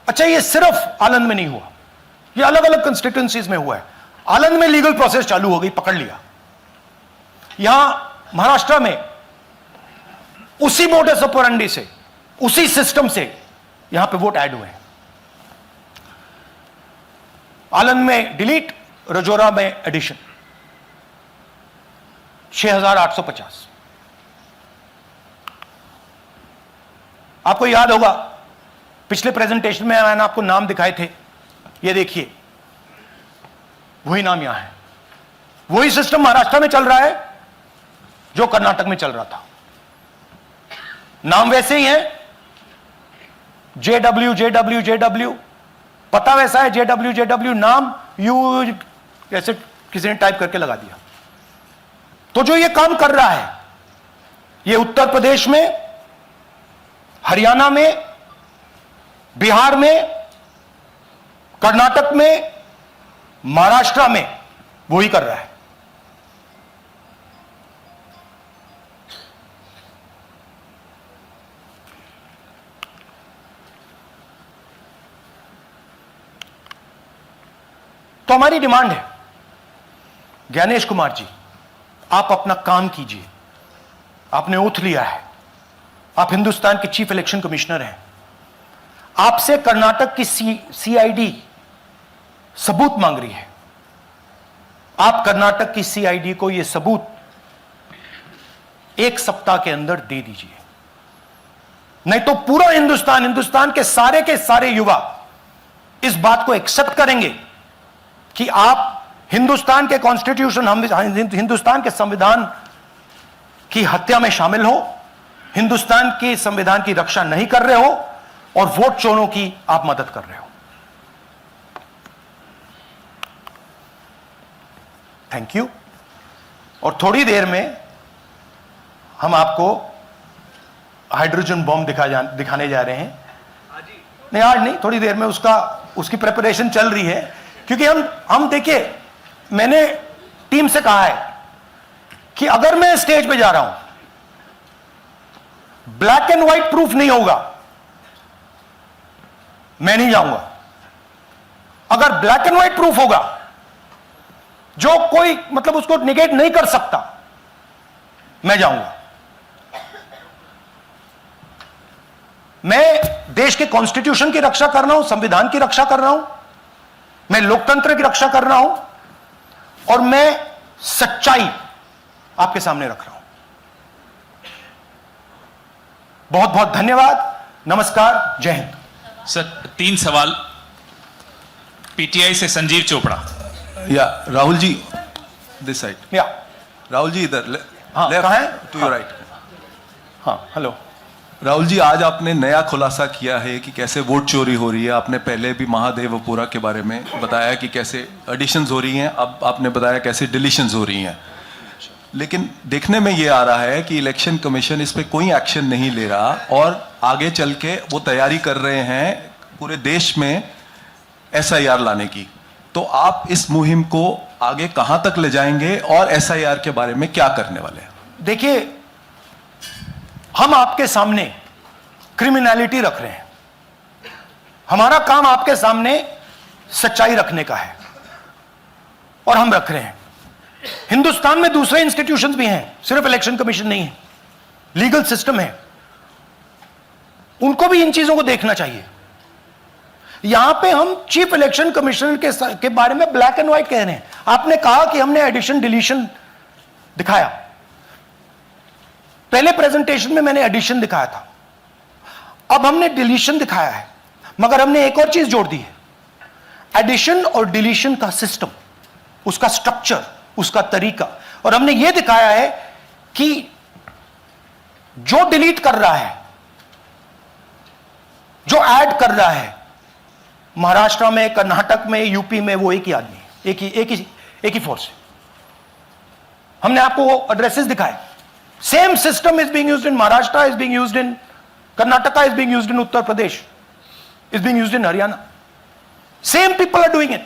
अच्छा, ये सिर्फ आनंद में नहीं हुआ, ये अलग अलग कंस्टिट्यूएंसीज में हुआ है। आनंद में लीगल प्रोसेस चालू हो गई, पकड़ लिया। यहां महाराष्ट्र में उसी मोडस ऑपरेंडी से, उसी सिस्टम से यहां पे वोट ऐड हुए हैं। आनंद में डिलीट, रजौरा में एडिशन, 6850। आपको याद होगा पिछले प्रेजेंटेशन में मैंने आपको नाम दिखाए थे, ये देखिए वही नाम यहां है। वही सिस्टम महाराष्ट्र में चल रहा है जो कर्नाटक में चल रहा था। नाम वैसे ही है, जेडब्ल्यू जेडब्ल्यू जेडब्ल्यू, पता वैसा है, जेडब्ल्यू जेडब्ल्यू, नाम यू ऐसे किसी ने टाइप करके लगा दिया। तो जो ये काम कर रहा है, ये उत्तर प्रदेश में, हरियाणा में, बिहार में, कर्नाटक में, महाराष्ट्र में वही कर रहा है। तो हमारी डिमांड है, ज्ञानेश कुमार जी, आप अपना काम कीजिए। आपने ओथ लिया है, आप हिंदुस्तान के चीफ इलेक्शन कमिश्नर हैं। आपसे कर्नाटक की सीआईडी सबूत मांग रही है। आप कर्नाटक की सीआईडी को यह सबूत 1 सप्ताह के अंदर दे दीजिए, नहीं तो पूरा हिंदुस्तान के सारे युवा इस बात को एक्सेप्ट करेंगे कि आप हिंदुस्तान के कॉन्स्टिट्यूशन, हिंदुस्तान के संविधान की हत्या में शामिल हो, हिंदुस्तान के संविधान की रक्षा नहीं कर रहे हो और वोट चोरों की आप मदद कर रहे हो। Thank you. और थोड़ी देर में हम आपको हाइड्रोजन बॉम्ब दिखाने जा रहे हैं। नहीं, आज नहीं, थोड़ी देर में उसकी प्रिपरेशन चल रही है। क्योंकि हम देखिए, मैंने टीम से कहा है कि अगर मैं स्टेज पे जा रहा हूं, ब्लैक एंड व्हाइट प्रूफ नहीं होगा, मैं नहीं जाऊंगा। अगर ब्लैक एंड व्हाइट प्रूफ होगा, जो कोई मतलब उसको निगेट नहीं कर सकता, मैं जाऊंगा। मैं देश के कॉन्स्टिट्यूशन की रक्षा कर रहा हूं, संविधान की रक्षा कर रहा हूं, मैं लोकतंत्र की रक्षा कर रहा हूं और मैं सच्चाई आपके सामने रख रहा हूं। बहुत बहुत धन्यवाद, नमस्कार, जय हिंद। सर, 3 सवाल। पीटीआई से संजीव चोपड़ा। या राहुल जी, दिस साइड। या राहुल जी इधर। हाँ, कहाँ है? To your right. हाँ, हेलो राहुल जी, आज आपने नया खुलासा किया है कि कैसे वोट चोरी हो रही है। आपने पहले भी महादेवपुरा के बारे में बताया कि कैसे एडिशंस हो रही हैं, अब आपने बताया कैसे डिलीशंस हो रही हैं। लेकिन देखने में ये आ रहा है कि इलेक्शन कमीशन इस पे कोई एक्शन नहीं ले रहा और आगे चल के वो तैयारी कर रहे हैं पूरे देश में एसआईआर लाने की। तो आप इस मुहिम को आगे कहां तक ले जाएंगे और एसआईआर के बारे में क्या करने वाले हैं? देखिए, हम आपके सामने क्रिमिनलिटी रख रहे हैं। हमारा काम आपके सामने सच्चाई रखने का है और हम रख रहे हैं। हिंदुस्तान में दूसरे इंस्टीट्यूशंस भी हैं, सिर्फ इलेक्शन कमीशन नहीं है, लीगल सिस्टम है, उनको भी इन चीजों को देखना चाहिए। यहां पे हम चीफ इलेक्शन कमिश्नर के बारे में ब्लैक एंड व्हाइट कह रहे हैं। आपने कहा कि हमने एडिशन डिलीशन दिखाया, पहले प्रेजेंटेशन में मैंने एडिशन दिखाया था, अब हमने डिलीशन दिखाया है, मगर हमने एक और चीज जोड़ दी है। एडिशन और डिलीशन का सिस्टम, उसका स्ट्रक्चर, उसका तरीका, और हमने यह दिखाया है कि जो डिलीट कर रहा है, जो ऐड कर रहा है, महाराष्ट्र में, कर्नाटक में, यूपी में, वो एक ही आदमी है, एक ही फोर्स है। हमने आपको वो एड्रेसेस दिखाए। Same system is being used in Maharashtra, is being used in Karnataka, is being used in Uttar Pradesh, is being used in Haryana. Same people are doing it.